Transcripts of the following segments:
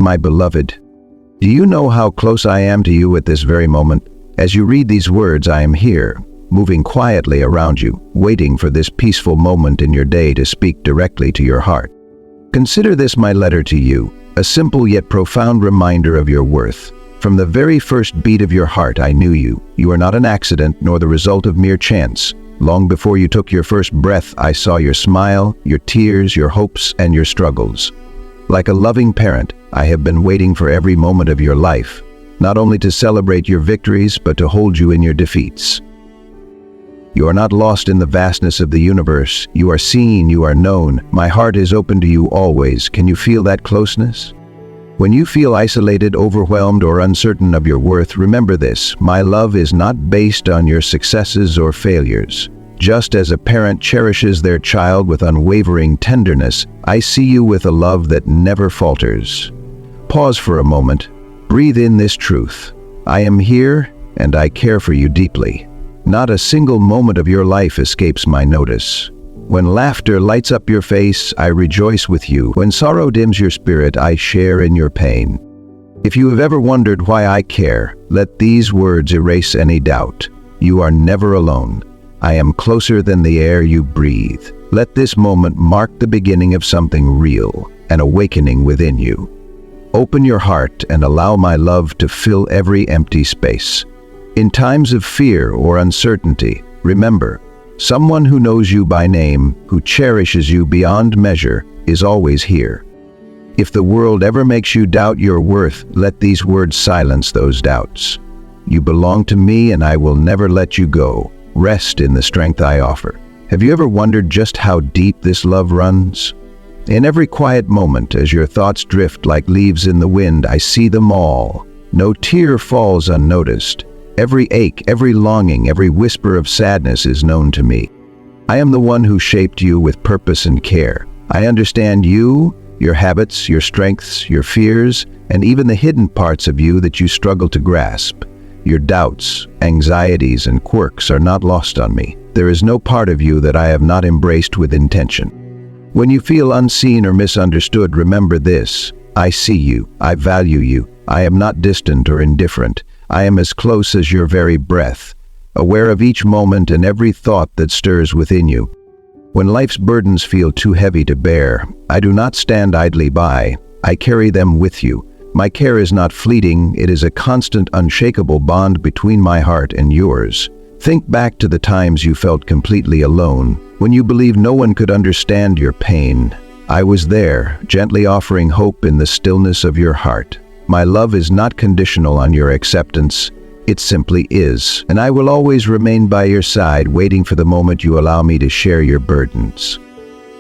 My beloved, do you know how close I am to you at this very moment? As you read these words, I am here, moving quietly around you, waiting for this peaceful moment in your day to speak directly to your heart. Consider this my letter to you, a simple yet profound reminder of your worth. From the very first beat of your heart, I knew you. You are not an accident nor the result of mere chance. Long before you took your first breath, I saw your smile, your tears, your hopes, and your struggles. Like a loving parent, I have been waiting for every moment of your life, not only to celebrate your victories, but to hold you in your defeats. You are not lost in the vastness of the universe. You are seen, you are known. My heart is open to you always. Can you feel that closeness? When you feel isolated, overwhelmed, or uncertain of your worth, remember this: my love is not based on your successes or failures. Just as a parent cherishes their child with unwavering tenderness, I see you with a love that never falters. Pause for a moment. Breathe in this truth. I am here, and I care for you deeply. Not a single moment of your life escapes my notice. When laughter lights up your face, I rejoice with you. When sorrow dims your spirit, I share in your pain. If you have ever wondered why I care, let these words erase any doubt. You are never alone. I am closer than the air you breathe. Let this moment mark the beginning of something real, an awakening within you. Open your heart and allow my love to fill every empty space. In times of fear or uncertainty, remember, someone who knows you by name, who cherishes you beyond measure, is always here. If the world ever makes you doubt your worth, let these words silence those doubts. You belong to me, and I will never let you go. Rest in the strength I offer. Have you ever wondered just how deep this love runs? In every quiet moment, as your thoughts drift like leaves in the wind, I see them all. No tear falls unnoticed. Every ache, every longing, every whisper of sadness is known to me. I am the one who shaped you with purpose and care. I understand you, your habits, your strengths, your fears, and even the hidden parts of you that you struggle to grasp. Your doubts, anxieties, and quirks are not lost on me. There is no part of you that I have not embraced with intention. When you feel unseen or misunderstood, remember this: I see you, I value you, I am not distant or indifferent. I am as close as your very breath, aware of each moment and every thought that stirs within you. When life's burdens feel too heavy to bear, I do not stand idly by. I carry them with you. My care is not fleeting, it is a constant, unshakable bond between my heart and yours. Think back to the times you felt completely alone, when you believed no one could understand your pain. I was there, gently offering hope in the stillness of your heart. My love is not conditional on your acceptance. It simply is, and I will always remain by your side, waiting for the moment you allow me to share your burdens.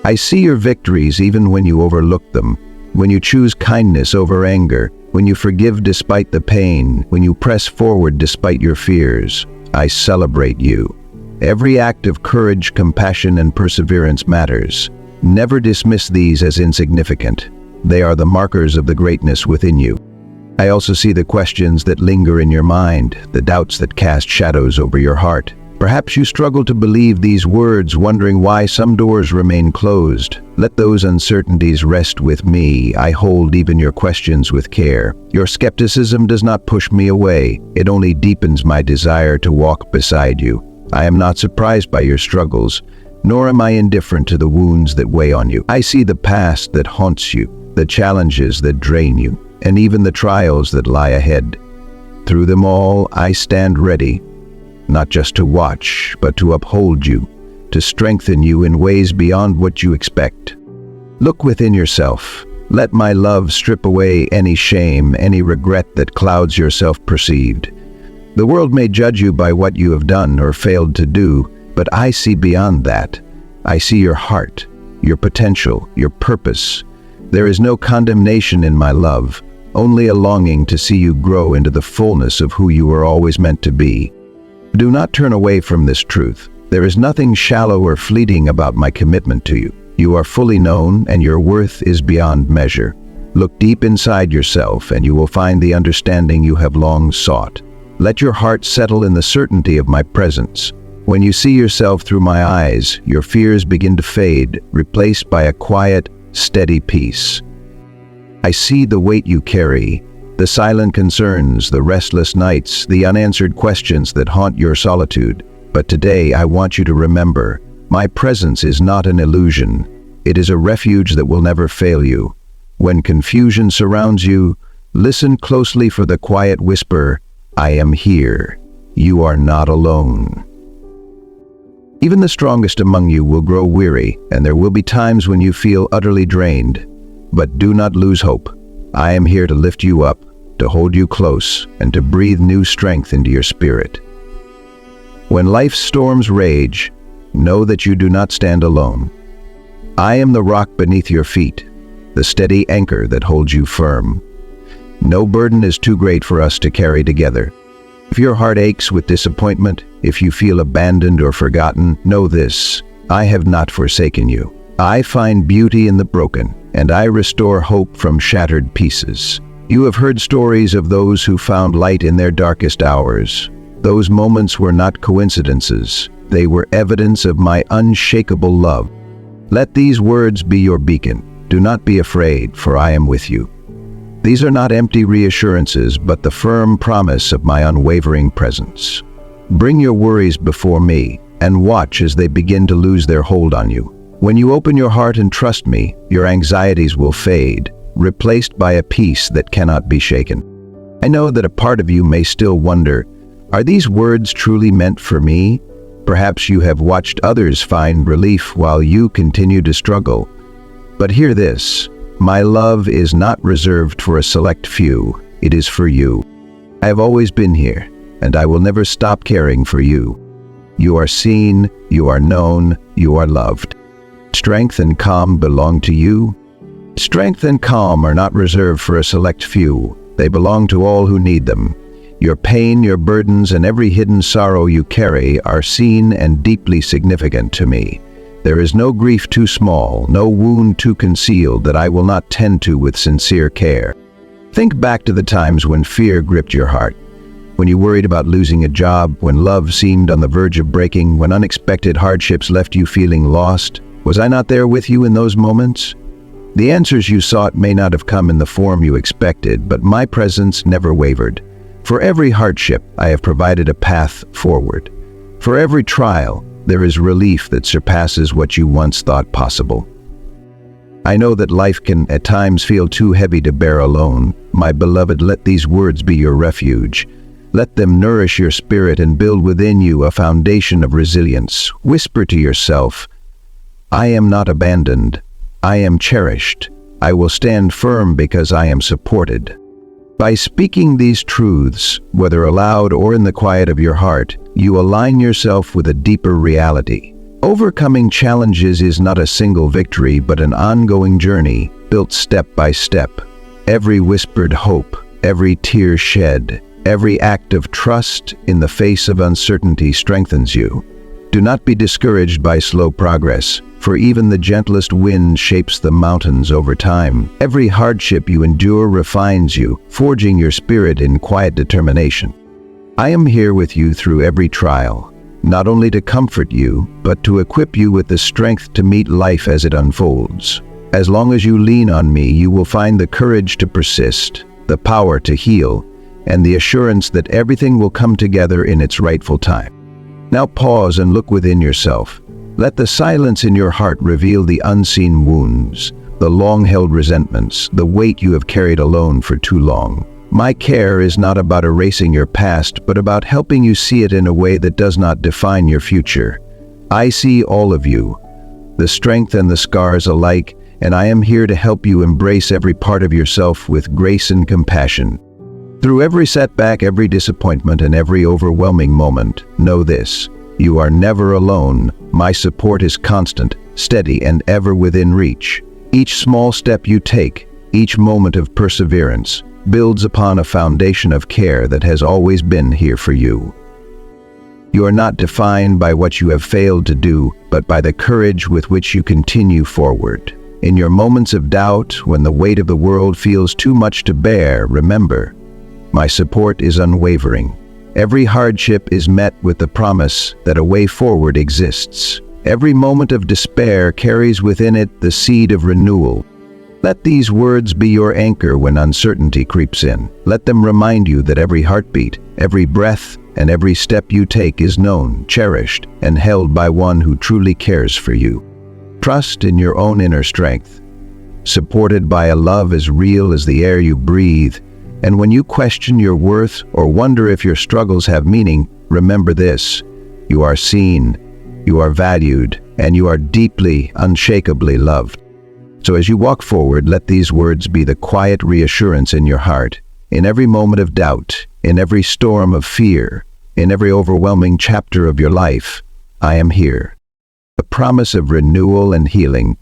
I see your victories even when you overlook them, when you choose kindness over anger, when you forgive despite the pain, when you press forward despite your fears. I celebrate you. Every act of courage, compassion, and perseverance matters. Never dismiss these as insignificant. They are the markers of the greatness within you. I also see the questions that linger in your mind, the doubts that cast shadows over your heart. Perhaps you struggle to believe these words, wondering why some doors remain closed. Let those uncertainties rest with me. I hold even your questions with care. Your skepticism does not push me away. It only deepens my desire to walk beside you. I am not surprised by your struggles, nor am I indifferent to the wounds that weigh on you. I see the past that haunts you, the challenges that drain you, and even the trials that lie ahead. Through them all, I stand ready, not just to watch, but to uphold you, to strengthen you in ways beyond what you expect. Look within yourself. Let my love strip away any shame, any regret that clouds your self-perceived. The world may judge you by what you have done or failed to do, but I see beyond that. I see your heart, your potential, your purpose. There is no condemnation in my love, only a longing to see you grow into the fullness of who you were always meant to be. Do not turn away from this truth. There is nothing shallow or fleeting about my commitment to you. You are fully known, and your worth is beyond measure. Look deep inside yourself, and you will find the understanding you have long sought. Let your heart settle in the certainty of my presence. When you see yourself through my eyes, your fears begin to fade, replaced by a quiet, steady peace. I see the weight you carry, the silent concerns, the restless nights, the unanswered questions that haunt your solitude. But today I want you to remember, my presence is not an illusion. It is a refuge that will never fail you. When confusion surrounds you, listen closely for the quiet whisper, I am here. You are not alone. Even the strongest among you will grow weary, and there will be times when you feel utterly drained. But do not lose hope. I am here to lift you up, to hold you close, and to breathe new strength into your spirit. When life's storms rage, know that you do not stand alone. I am the rock beneath your feet, the steady anchor that holds you firm. No burden is too great for us to carry together. If your heart aches with disappointment, if you feel abandoned or forgotten, know this: I have not forsaken you. I find beauty in the broken, and I restore hope from shattered pieces. You have heard stories of those who found light in their darkest hours. Those moments were not coincidences. They were evidence of my unshakable love. Let these words be your beacon. Do not be afraid, for I am with you. These are not empty reassurances, but the firm promise of my unwavering presence. Bring your worries before me, and watch as they begin to lose their hold on you. When you open your heart and trust me, your anxieties will fade, replaced by a peace that cannot be shaken. I know that a part of you may still wonder, are these words truly meant for me? Perhaps you have watched others find relief while you continue to struggle. But hear this: my love is not reserved for a select few. It is for you. I have always been here, and I will never stop caring for you. You are seen, you are known, you are loved. Strength and calm belong to you. Strength and calm are not reserved for a select few. They belong to all who need them. Your pain, your burdens, and every hidden sorrow you carry are seen and deeply significant to me. There is no grief too small, no wound too concealed that I will not tend to with sincere care. Think back to the times when fear gripped your heart, when you worried about losing a job, when love seemed on the verge of breaking, when unexpected hardships left you feeling lost. Was I not there with you in those moments? The answers you sought may not have come in the form you expected, but my presence never wavered. For every hardship, I have provided a path forward. For every trial, there is relief that surpasses what you once thought possible. I know that life can at times feel too heavy to bear alone. My beloved, let these words be your refuge. Let them nourish your spirit and build within you a foundation of resilience. Whisper to yourself, I am not abandoned. I am cherished. I will stand firm because I am supported. By speaking these truths, whether aloud or in the quiet of your heart, you align yourself with a deeper reality. Overcoming challenges is not a single victory, but an ongoing journey, built step by step. Every whispered hope, every tear shed, every act of trust in the face of uncertainty strengthens you. Do not be discouraged by slow progress, for even the gentlest wind shapes the mountains over time. Every hardship you endure refines you, forging your spirit in quiet determination. I am here with you through every trial, not only to comfort you, but to equip you with the strength to meet life as it unfolds. As long as you lean on me, you will find the courage to persist, the power to heal, and the assurance that everything will come together in its rightful time. Now pause and look within yourself. Let the silence in your heart reveal the unseen wounds, the long-held resentments, the weight you have carried alone for too long. My care is not about erasing your past, but about helping you see it in a way that does not define your future. I see all of you, the strength and the scars alike, and I am here to help you embrace every part of yourself with grace and compassion. Through every setback, every disappointment, and every overwhelming moment, know this: you are never alone. My support is constant, steady, and ever within reach. Each small step you take, each moment of perseverance, builds upon a foundation of care that has always been here for you. You are not defined by what you have failed to do, but by the courage with which you continue forward. In your moments of doubt, when the weight of the world feels too much to bear, remember, my support is unwavering. Every hardship is met with the promise that a way forward exists. Every moment of despair carries within it the seed of renewal. Let these words be your anchor when uncertainty creeps in. Let them remind you that every heartbeat, every breath, and every step you take is known, cherished, and held by one who truly cares for you. Trust in your own inner strength, supported by a love as real as the air you breathe. And when you question your worth or wonder if your struggles have meaning, remember this: you are seen, you are valued, and you are deeply, unshakably loved. So as you walk forward, let these words be the quiet reassurance in your heart. In every moment of doubt, in every storm of fear, in every overwhelming chapter of your life, I am here. The promise of renewal and healing.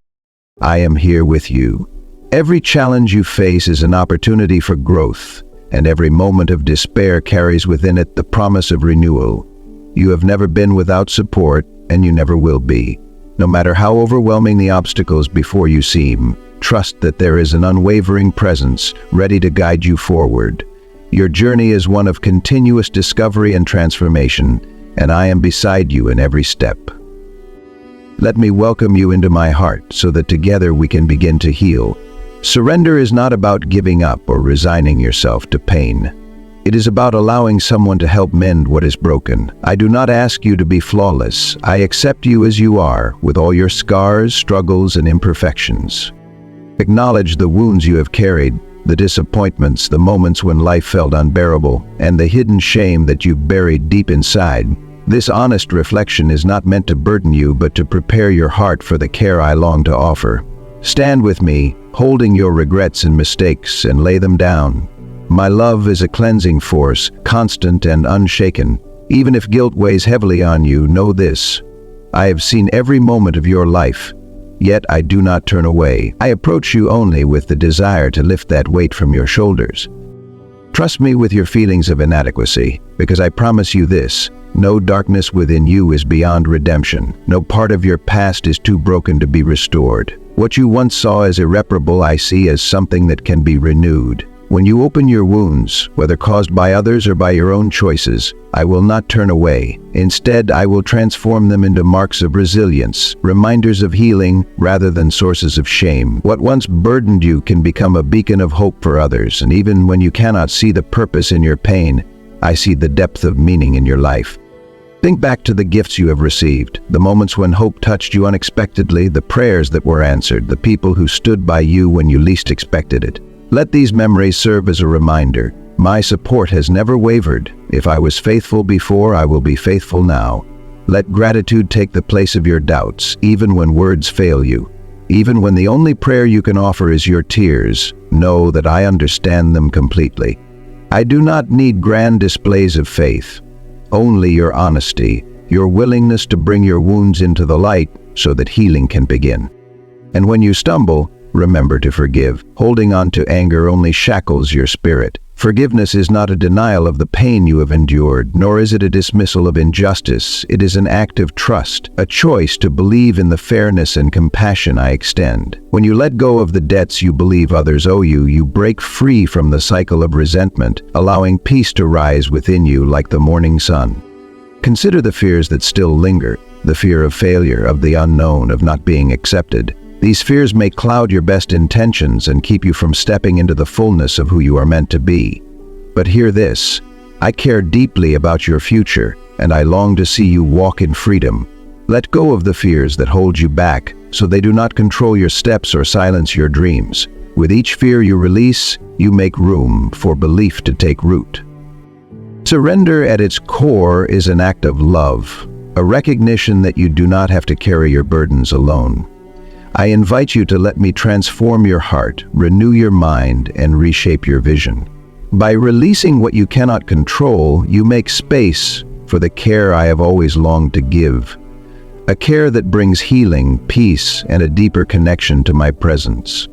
I am here with you. Every challenge you face is an opportunity for growth, and every moment of despair carries within it the promise of renewal. You have never been without support, and you never will be. No matter how overwhelming the obstacles before you seem, trust that there is an unwavering presence ready to guide you forward. Your journey is one of continuous discovery and transformation, and I am beside you in every step. Let me welcome you into my heart so that together we can begin to heal. Surrender is not about giving up or resigning yourself to pain. It is about allowing someone to help mend what is broken. I do not ask you to be flawless. I accept you as you are, with all your scars, struggles, and imperfections. Acknowledge the wounds you have carried, the disappointments, the moments when life felt unbearable, and the hidden shame that you've buried deep inside. This honest reflection is not meant to burden you, but to prepare your heart for the care I long to offer. Stand with me, holding your regrets and mistakes, and lay them down. My love is a cleansing force, constant and unshaken. Even if guilt weighs heavily on you, know this: I have seen every moment of your life, yet I do not turn away. I approach you only with the desire to lift that weight from your shoulders. Trust me with your feelings of inadequacy, because I promise you this: no darkness within you is beyond redemption. No part of your past is too broken to be restored. What you once saw as irreparable, I see as something that can be renewed. When you open your wounds, whether caused by others or by your own choices, I will not turn away. Instead, I will transform them into marks of resilience, reminders of healing rather than sources of shame. What once burdened you can become a beacon of hope for others, and even when you cannot see the purpose in your pain, I see the depth of meaning in your life. Think back to the gifts you have received, the moments when hope touched you unexpectedly, the prayers that were answered, the people who stood by you when you least expected it. Let these memories serve as a reminder. My support has never wavered. If I was faithful before, I will be faithful now. Let gratitude take the place of your doubts, even when words fail you. Even when the only prayer you can offer is your tears, know that I understand them completely. I do not need grand displays of faith. Only your honesty, your willingness to bring your wounds into the light so that healing can begin. And when you stumble, remember to forgive. Holding on to anger only shackles your spirit. Forgiveness is not a denial of the pain you have endured, nor is it a dismissal of injustice. It is an act of trust, a choice to believe in the fairness and compassion I extend. When you let go of the debts you believe others owe you, you break free from the cycle of resentment, allowing peace to rise within you like the morning sun. Consider the fears that still linger, the fear of failure, of the unknown, of not being accepted. These fears may cloud your best intentions and keep you from stepping into the fullness of who you are meant to be. But hear this: I care deeply about your future, and I long to see you walk in freedom. Let go of the fears that hold you back, so they do not control your steps or silence your dreams. With each fear you release, you make room for belief to take root. Surrender at its core is an act of love, a recognition that you do not have to carry your burdens alone. I invite you to let me transform your heart, renew your mind, and reshape your vision. By releasing what you cannot control, you make space for the care I have always longed to give. A care that brings healing, peace, and a deeper connection to my presence.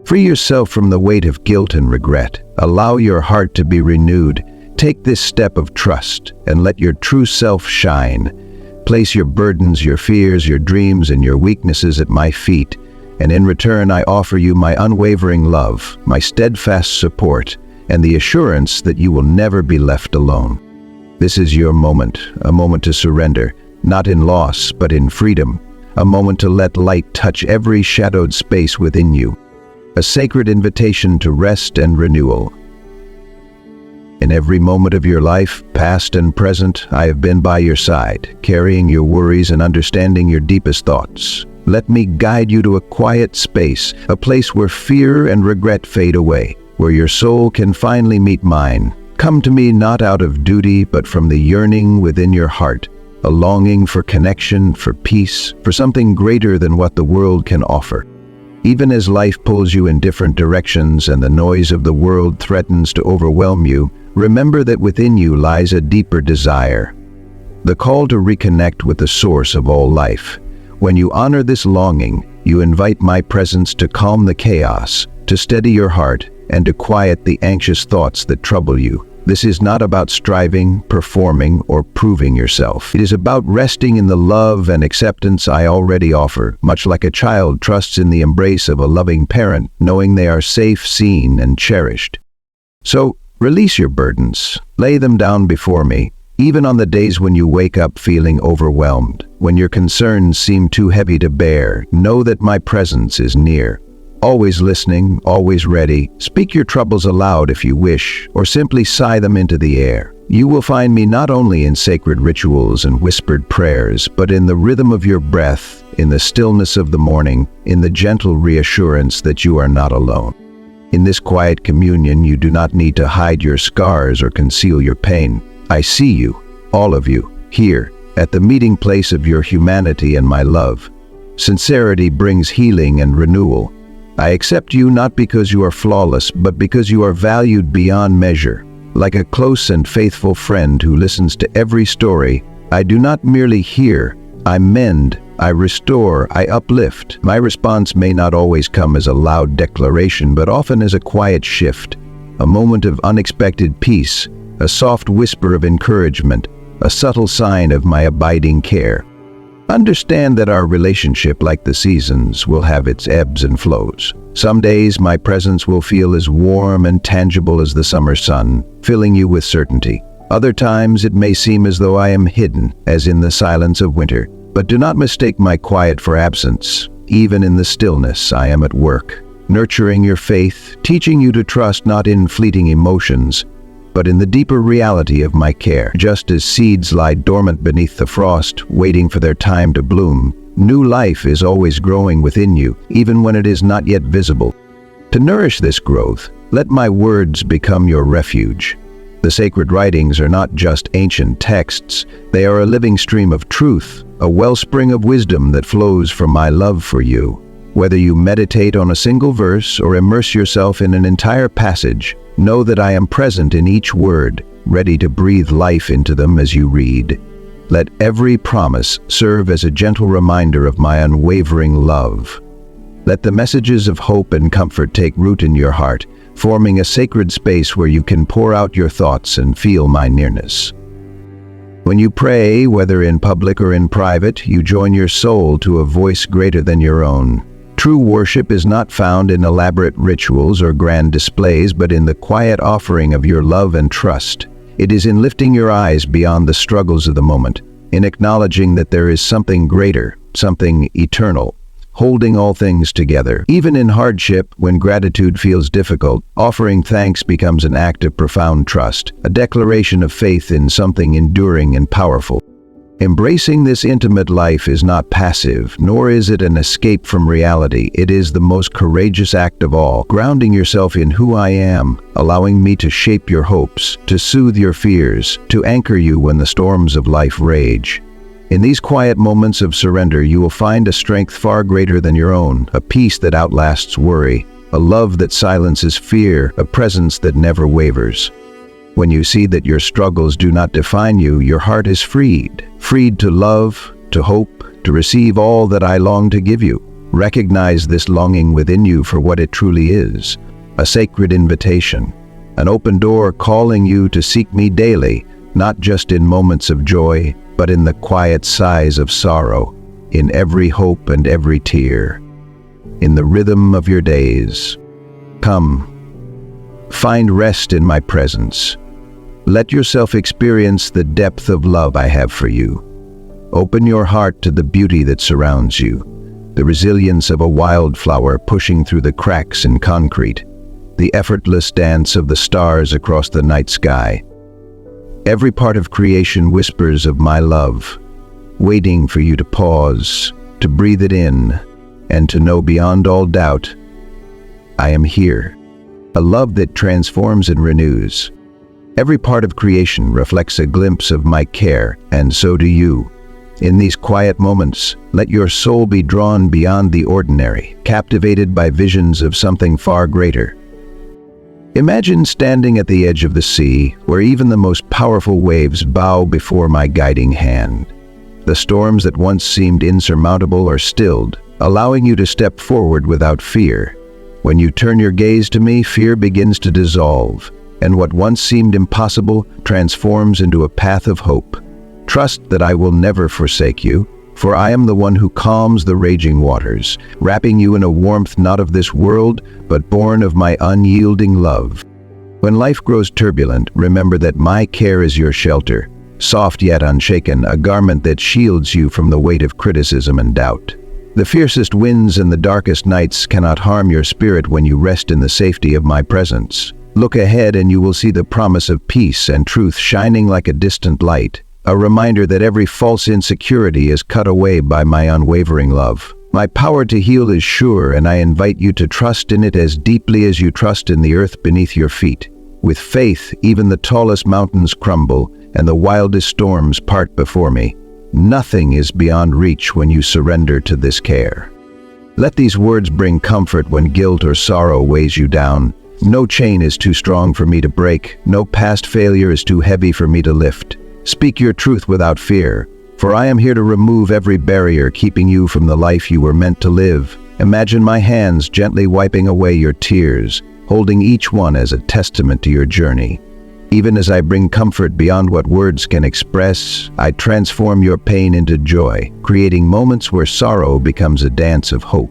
Free yourself from the weight of guilt and regret. Allow your heart to be renewed. Take this step of trust and let your true self shine. Place your burdens, your fears, your dreams, and your weaknesses at my feet, and in return I offer you my unwavering love, my steadfast support, and the assurance that you will never be left alone. This is your moment, a moment to surrender, not in loss, but in freedom, a moment to let light touch every shadowed space within you. a sacred invitation to rest and renewal. In every moment of your life, past and present, I have been by your side, carrying your worries and understanding your deepest thoughts. Let me guide you to a quiet space, a place where fear and regret fade away, where your soul can finally meet mine. Come to me not out of duty, but from the yearning within your heart, a longing for connection, for peace, for something greater than what the world can offer. Even as life pulls you in different directions and the noise of the world threatens to overwhelm you, remember that within you lies a deeper desire, the call to reconnect with the source of all life. When you honor this longing, you invite my presence to calm the chaos, to steady your heart, and to quiet the anxious thoughts that trouble you. This is not about striving, performing, or proving yourself. It is about resting in the love and acceptance I already offer, much like a child trusts in the embrace of a loving parent, knowing they are safe, seen, and cherished. So, release your burdens. Lay them down before me, even on the days when you wake up feeling overwhelmed. When your concerns seem too heavy to bear, know that my presence is near. Always listening, always ready. Speak your troubles aloud if you wish, or simply sigh them into the air. You will find me not only in sacred rituals and whispered prayers, but in the rhythm of your breath, in the stillness of the morning, in the gentle reassurance that you are not alone. In this quiet communion, you do not need to hide your scars or conceal your pain. I see you, all of you, here, at the meeting place of your humanity and my love. Sincerity brings healing and renewal. I accept you not because you are flawless, but because you are valued beyond measure. Like a close and faithful friend who listens to every story, I do not merely hear, I mend, I restore, I uplift. My response may not always come as a loud declaration, but often as a quiet shift, a moment of unexpected peace, a soft whisper of encouragement, a subtle sign of my abiding care. Understand that our relationship, like the seasons, will have its ebbs and flows. Some days my presence will feel as warm and tangible as the summer sun, filling you with certainty. Other times it may seem as though I am hidden, as in the silence of winter. But do not mistake my quiet for absence. Even in the stillness, I am at work, nurturing your faith, teaching you to trust not in fleeting emotions, but in the deeper reality of my care. Just as seeds lie dormant beneath the frost, waiting for their time to bloom, new life is always growing within you, even when it is not yet visible. To nourish this growth, let my words become your refuge. The sacred writings are not just ancient texts, they are a living stream of truth, a wellspring of wisdom that flows from my love for you. Whether you meditate on a single verse or immerse yourself in an entire passage, know that I am present in each word, ready to breathe life into them as you read. Let every promise serve as a gentle reminder of my unwavering love. Let the messages of hope and comfort take root in your heart, forming a sacred space where you can pour out your thoughts and feel my nearness. When you pray, whether in public or in private, you join your soul to a voice greater than your own. True worship is not found in elaborate rituals or grand displays, but in the quiet offering of your love and trust. It is in lifting your eyes beyond the struggles of the moment, in acknowledging that there is something greater, something eternal, holding all things together. Even in hardship, when gratitude feels difficult, offering thanks becomes an act of profound trust, a declaration of faith in something enduring and powerful. Embracing this intimate life is not passive, nor is it an escape from reality. It is the most courageous act of all, grounding yourself in who I am, allowing me to shape your hopes, to soothe your fears, to anchor you when the storms of life rage. In these quiet moments of surrender, you will find a strength far greater than your own, a peace that outlasts worry, a love that silences fear, a presence that never wavers. When you see that your struggles do not define you, your heart is freed to love, to hope, to receive all that I long to give you. Recognize this longing within you for what it truly is, a sacred invitation, an open door calling you to seek me daily, not just in moments of joy, but in the quiet sighs of sorrow, in every hope and every tear, in the rhythm of your days. Come, find rest in my presence. Let yourself experience the depth of love I have for you. Open your heart to the beauty that surrounds you. the resilience of a wildflower pushing through the cracks in concrete, the effortless dance of the stars across the night sky. Every part of creation whispers of my love, waiting for you to pause, to breathe it in, and to know beyond all doubt, I am here. A love that transforms and renews. Every part of creation reflects a glimpse of my care, and so do you. In these quiet moments, let your soul be drawn beyond the ordinary, captivated by visions of something far greater. Imagine standing at the edge of the sea, where even the most powerful waves bow before my guiding hand. The storms that once seemed insurmountable are stilled, allowing you to step forward without fear. When you turn your gaze to me, fear begins to dissolve, and what once seemed impossible transforms into a path of hope. Trust that I will never forsake you, for I am the one who calms the raging waters, wrapping you in a warmth not of this world, but born of my unyielding love. When life grows turbulent, remember that my care is your shelter, soft yet unshaken, a garment that shields you from the weight of criticism and doubt. The fiercest winds and the darkest nights cannot harm your spirit when you rest in the safety of my presence. Look ahead and you will see the promise of peace and truth shining like a distant light, a reminder that every false insecurity is cut away by my unwavering love. My power to heal is sure, and I invite you to trust in it as deeply as you trust in the earth beneath your feet. With faith, even the tallest mountains crumble, and the wildest storms part before me. Nothing is beyond reach when you surrender to this care. Let these words bring comfort when guilt or sorrow weighs you down. No chain is too strong for me to break, no past failure is too heavy for me to lift. Speak your truth without fear, for I am here to remove every barrier keeping you from the life you were meant to live. Imagine my hands gently wiping away your tears, holding each one as a testament to your journey. Even as I bring comfort beyond what words can express, I transform your pain into joy, creating moments where sorrow becomes a dance of hope.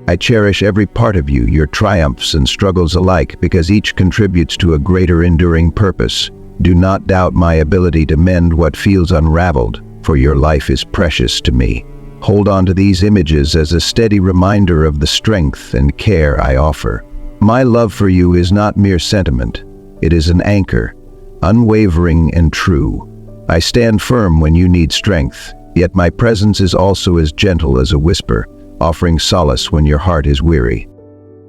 I cherish every part of you, your triumphs and struggles alike, because each contributes to a greater enduring purpose. Do not doubt my ability to mend what feels unraveled, for your life is precious to me. Hold on to these images as a steady reminder of the strength and care I offer. My love for you is not mere sentiment. It is an anchor, unwavering and true. I stand firm when you need strength, yet my presence is also as gentle as a whisper, offering solace when your heart is weary.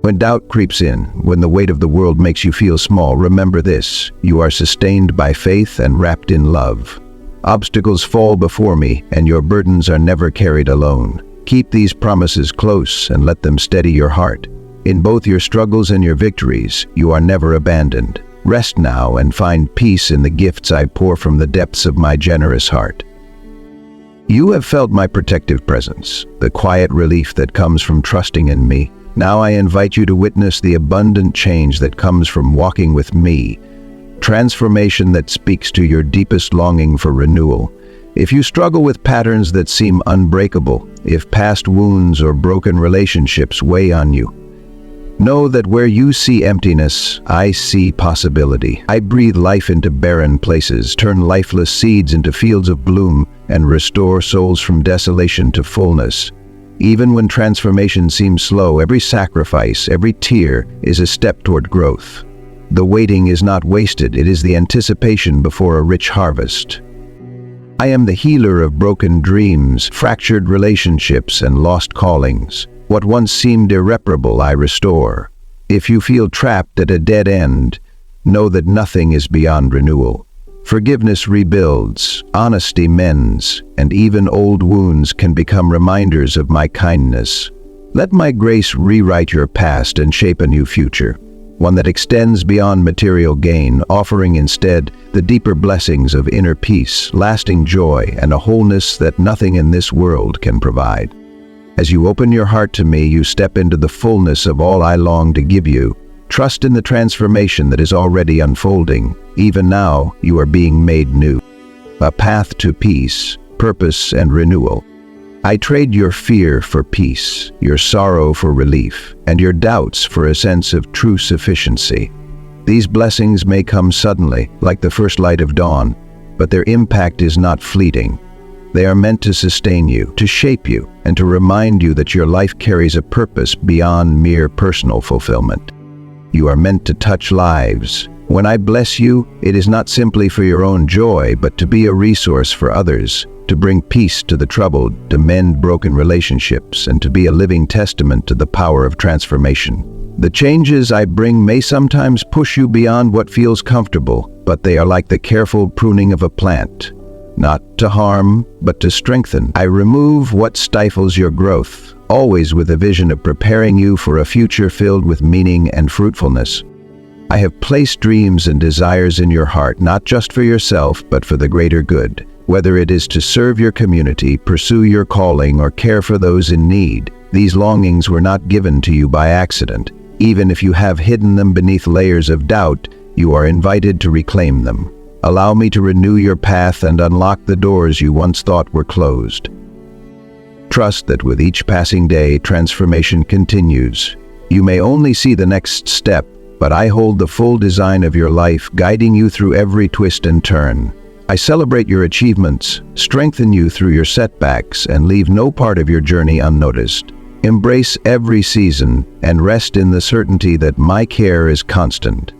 When doubt creeps in, when the weight of the world makes you feel small, remember this: you are sustained by faith and wrapped in love. Obstacles fall before me, and your burdens are never carried alone. Keep these promises close and let them steady your heart. In both your struggles and your victories, you are never abandoned. Rest now and find peace in the gifts I pour from the depths of my generous heart. You have felt my protective presence, the quiet relief that comes from trusting in me. Now I invite you to witness the abundant change that comes from walking with me, transformation that speaks to your deepest longing for renewal. If you struggle with patterns that seem unbreakable, if past wounds or broken relationships weigh on you, know that where you see emptiness, I see possibility. I breathe life into barren places, turn lifeless seeds into fields of bloom, and restore souls from desolation to fullness. Even when transformation seems slow, every sacrifice, every tear is a step toward growth. The waiting is not wasted, it is the anticipation before a rich harvest. I am the healer of broken dreams, fractured relationships, and lost callings. What once seemed irreparable, I restore. If you feel trapped at a dead end, know that nothing is beyond renewal. Forgiveness rebuilds, honesty mends, and even old wounds can become reminders of my kindness. Let my grace rewrite your past and shape a new future, one that extends beyond material gain, offering instead the deeper blessings of inner peace, lasting joy, and a wholeness that nothing in this world can provide. As you open your heart to me, you step into the fullness of all I long to give you. Trust in the transformation that is already unfolding. Even now, you are being made new. A path to peace, purpose, and renewal. I trade your fear for peace, your sorrow for relief, and your doubts for a sense of true sufficiency. These blessings may come suddenly, like the first light of dawn, but their impact is not fleeting. They are meant to sustain you, to shape you, and to remind you that your life carries a purpose beyond mere personal fulfillment. You are meant to touch lives. When I bless you, it is not simply for your own joy, but to be a resource for others, to bring peace to the troubled, to mend broken relationships, and to be a living testament to the power of transformation. The changes I bring may sometimes push you beyond what feels comfortable, but they are like the careful pruning of a plant. Not to harm, but to strengthen. I remove what stifles your growth, always with a vision of preparing you for a future filled with meaning and fruitfulness. I have placed dreams and desires in your heart, not just for yourself, but for the greater good. Whether it is to serve your community, pursue your calling, or care for those in need, these longings were not given to you by accident. Even if you have hidden them beneath layers of doubt, you are invited to reclaim them. Allow me to renew your path and unlock the doors you once thought were closed. Trust that with each passing day, transformation continues. You may only see the next step, but I hold the full design of your life, guiding you through every twist and turn. I celebrate your achievements, strengthen you through your setbacks, and leave no part of your journey unnoticed. Embrace every season and rest in the certainty that my care is constant.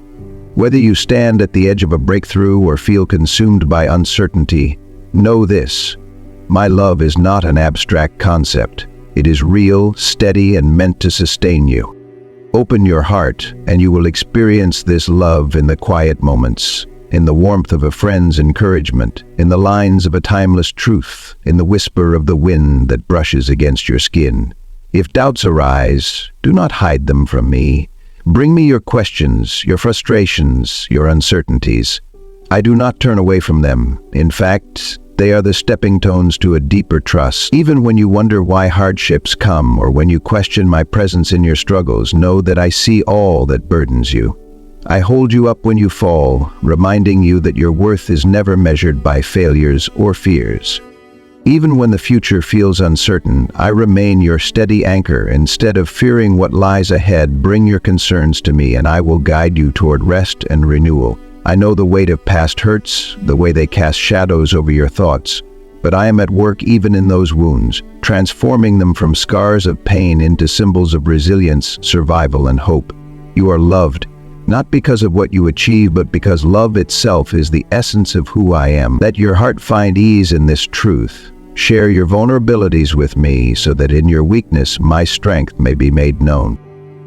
Whether you stand at the edge of a breakthrough or feel consumed by uncertainty, know this: my love is not an abstract concept. It is real, steady, and meant to sustain you. Open your heart, and you will experience this love in the quiet moments, in the warmth of a friend's encouragement, in the lines of a timeless truth, in the whisper of the wind that brushes against your skin. If doubts arise, do not hide them from me. Bring me your questions, your frustrations, your uncertainties. I do not turn away from them. In fact, they are the stepping stones to a deeper trust. Even when you wonder why hardships come, or when you question my presence in your struggles, know that I see all that burdens you. I hold you up when you fall, reminding you that your worth is never measured by failures or fears. Even when the future feels uncertain, I remain your steady anchor. Instead of fearing what lies ahead, bring your concerns to me, and I will guide you toward rest and renewal. I know the weight of past hurts, the way they cast shadows over your thoughts, but I am at work even in those wounds, transforming them from scars of pain into symbols of resilience, survival, and hope. You are loved, not because of what you achieve, but because love itself is the essence of who I am. Let your heart find ease in this truth. Share your vulnerabilities with me so that in your weakness my strength may be made known.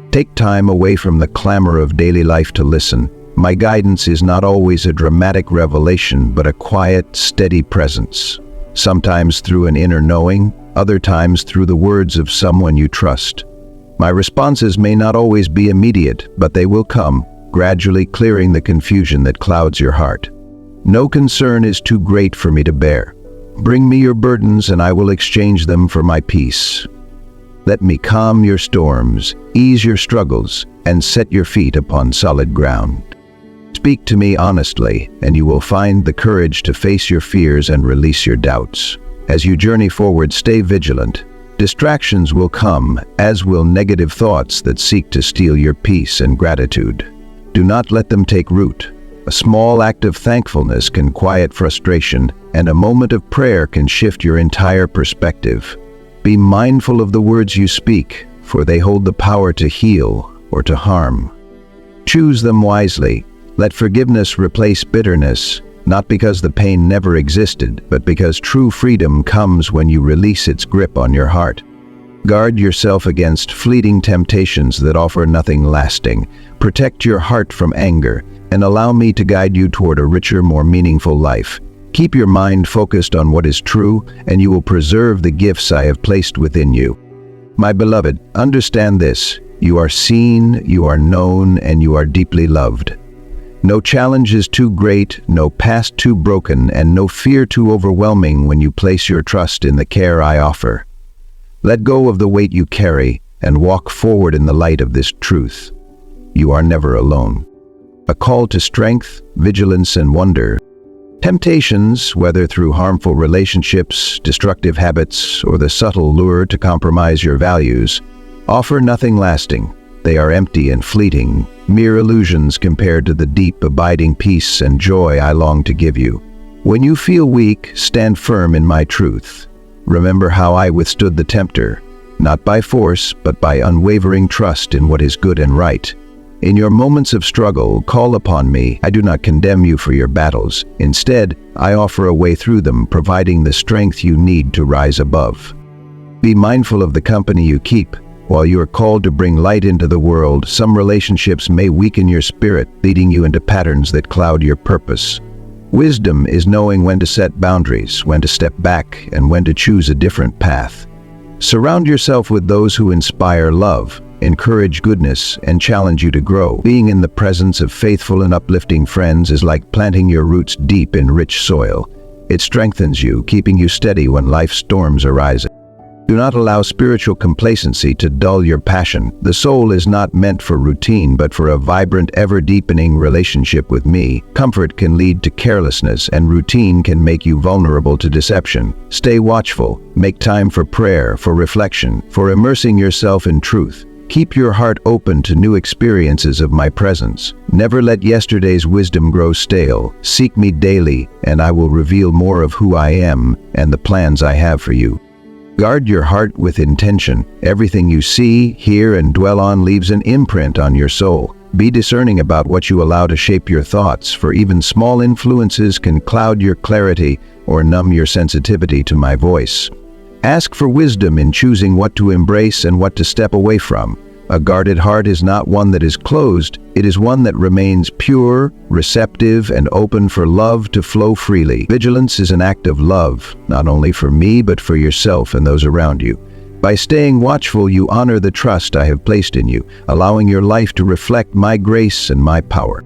Take time away from the clamor of daily life to listen. My guidance is not always a dramatic revelation, but a quiet, steady presence. Sometimes through an inner knowing, other times through the words of someone you trust. My responses may not always be immediate, but they will come, gradually clearing the confusion that clouds your heart. No concern is too great for me to bear. Bring me your burdens, and I will exchange them for my peace. Let me calm your storms, ease your struggles, and set your feet upon solid ground. Speak to me honestly, and you will find the courage to face your fears and release your doubts. As you journey forward, stay vigilant. Distractions will come, as will negative thoughts that seek to steal your peace and gratitude. Do not let them take root. A small act of thankfulness can quiet frustration, and a moment of prayer can shift your entire perspective. Be mindful of the words you speak, for they hold the power to heal or to harm. Choose them wisely. Let forgiveness replace bitterness, not because the pain never existed, but because true freedom comes when you release its grip on your heart. Guard yourself against fleeting temptations that offer nothing lasting. Protect your heart from anger, and allow me to guide you toward a richer, more meaningful life. Keep your mind focused on what is true, and you will preserve the gifts I have placed within you. My beloved, understand this: you are seen, you are known, and you are deeply loved. No challenge is too great, no past too broken, and no fear too overwhelming when you place your trust in the care I offer. Let go of the weight you carry and walk forward in the light of this truth. You are never alone. A call to strength, vigilance, and wonder. Temptations, whether through harmful relationships, destructive habits, or the subtle lure to compromise your values, offer nothing lasting. They are empty and fleeting, mere illusions compared to the deep, abiding peace and joy I long to give you. When you feel weak, stand firm in my truth. Remember how I withstood the tempter, not by force, but by unwavering trust in what is good and right. In your moments of struggle, call upon me. I do not condemn you for your battles. Instead, I offer a way through them, providing the strength you need to rise above. Be mindful of the company you keep. While you are called to bring light into the world, some relationships may weaken your spirit, leading you into patterns that cloud your purpose. Wisdom is knowing when to set boundaries, when to step back, and when to choose a different path. Surround yourself with those who inspire love, encourage goodness, and challenge you to grow. Being in the presence of faithful and uplifting friends is like planting your roots deep in rich soil. It strengthens you, keeping you steady when life's storms arise. Do not allow spiritual complacency to dull your passion. The soul is not meant for routine, but for a vibrant, ever-deepening relationship with me. Comfort can lead to carelessness, and routine can make you vulnerable to deception. Stay watchful. Make time for prayer, for reflection, for immersing yourself in truth. Keep your heart open to new experiences of my presence. Never let yesterday's wisdom grow stale. Seek me daily, and I will reveal more of who I am and the plans I have for you. Guard your heart with intention. Everything you see, hear, and dwell on leaves an imprint on your soul. Be discerning about what you allow to shape your thoughts, for even small influences can cloud your clarity or numb your sensitivity to my voice. Ask for wisdom in choosing what to embrace and what to step away from. A guarded heart is not one that is closed, it is one that remains pure, receptive, and open for love to flow freely. Vigilance is an act of love, not only for me, but for yourself and those around you. By staying watchful, you honor the trust I have placed in you, allowing your life to reflect my grace and my power.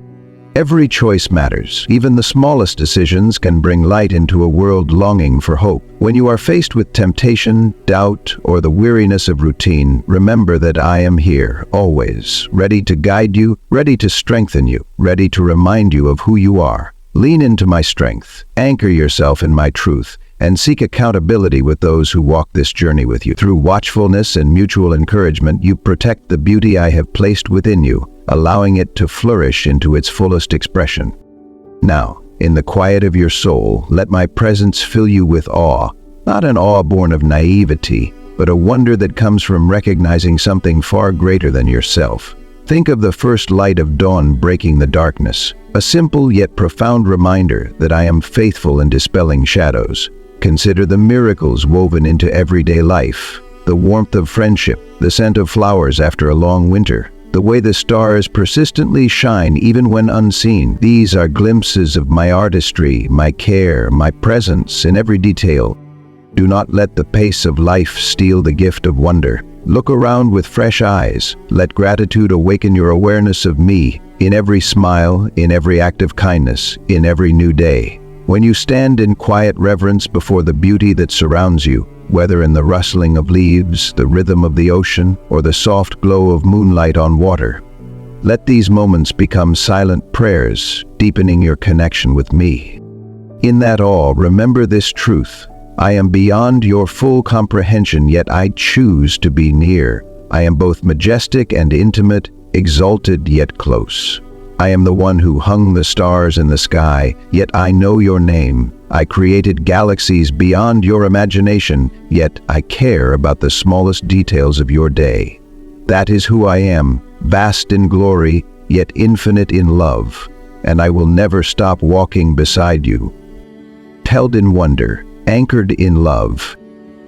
Every choice matters. Even the smallest decisions can bring light into a world longing for hope. When you are faced with temptation, doubt, or the weariness of routine, remember that I am here, always, ready to guide you, ready to strengthen you, ready to remind you of who you are. Lean into my strength, anchor yourself in my truth, and seek accountability with those who walk this journey with you. Through watchfulness and mutual encouragement, you protect the beauty I have placed within you, allowing it to flourish into its fullest expression. Now, in the quiet of your soul, let my presence fill you with awe, not an awe born of naivety, but a wonder that comes from recognizing something far greater than yourself. Think of the first light of dawn breaking the darkness, a simple yet profound reminder that I am faithful in dispelling shadows. Consider the miracles woven into everyday life, the warmth of friendship, the scent of flowers after a long winter, the way the stars persistently shine even when unseen. These are glimpses of my artistry, my care, my presence in every detail. Do not let the pace of life steal the gift of wonder. Look around with fresh eyes. Let gratitude awaken your awareness of me, in every smile, in every act of kindness, in every new day. When you stand in quiet reverence before the beauty that surrounds you, whether in the rustling of leaves, the rhythm of the ocean, or the soft glow of moonlight on water, let these moments become silent prayers, deepening your connection with me. In that awe, remember this truth: I am beyond your full comprehension, yet I choose to be near. I am both majestic and intimate, exalted yet close. I am the one who hung the stars in the sky, yet I know your name. I created galaxies beyond your imagination, yet I care about the smallest details of your day. That is who I am, vast in glory, yet infinite in love, and I will never stop walking beside you. Held in wonder, anchored in love.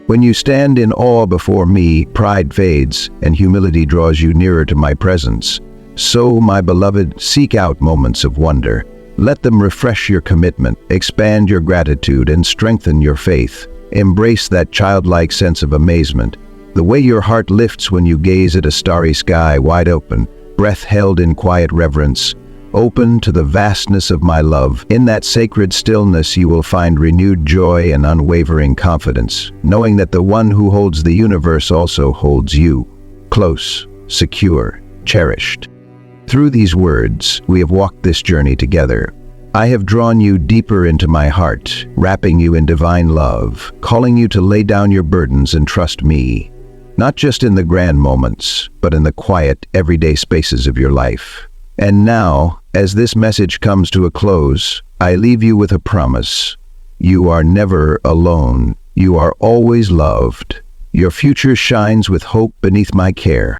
When you stand in awe before me, pride fades, and humility draws you nearer to my presence. So, my beloved, seek out moments of wonder. Let them refresh your commitment, expand your gratitude, and strengthen your faith. Embrace that childlike sense of amazement, the way your heart lifts when you gaze at a starry sky wide open, breath held in quiet reverence, open to the vastness of my love. In that sacred stillness you will find renewed joy and unwavering confidence, knowing that the one who holds the universe also holds you, close, secure, cherished. Through these words, we have walked this journey together. I have drawn you deeper into my heart, wrapping you in divine love, calling you to lay down your burdens and trust me, not just in the grand moments, but in the quiet, everyday spaces of your life. And now, as this message comes to a close, I leave you with a promise. You are never alone. You are always loved. Your future shines with hope beneath my care.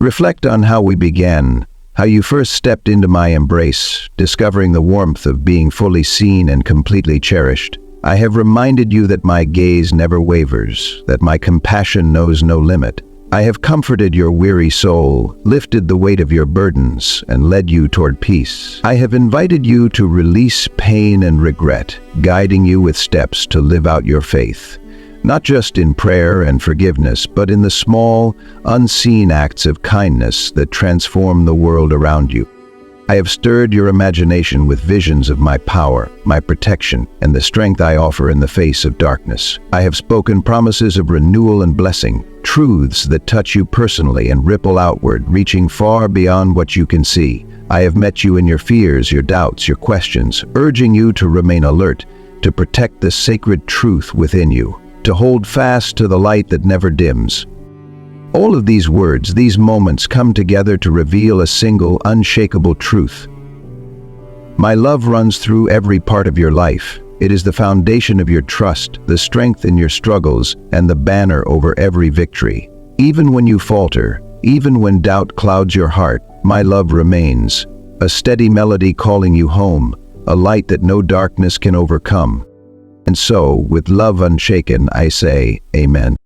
Reflect on how we began, how you first stepped into my embrace, discovering the warmth of being fully seen and completely cherished. I have reminded you that my gaze never wavers, that my compassion knows no limit. I have comforted your weary soul, lifted the weight of your burdens, and led you toward peace. I have invited you to release pain and regret, guiding you with steps to live out your faith. Not just in prayer and forgiveness, but in the small, unseen acts of kindness that transform the world around you. I have stirred your imagination with visions of my power, my protection, and the strength I offer in the face of darkness. I have spoken promises of renewal and blessing, truths that touch you personally and ripple outward, reaching far beyond what you can see. I have met you in your fears, your doubts, your questions, urging you to remain alert, to protect the sacred truth within you, to hold fast to the light that never dims. All of these words, these moments come together to reveal a single, unshakable truth. My love runs through every part of your life. It is the foundation of your trust, the strength in your struggles, and the banner over every victory. Even when you falter, even when doubt clouds your heart, my love remains, a steady melody calling you home, a light that no darkness can overcome. And so, with love unshaken, I say, Amen.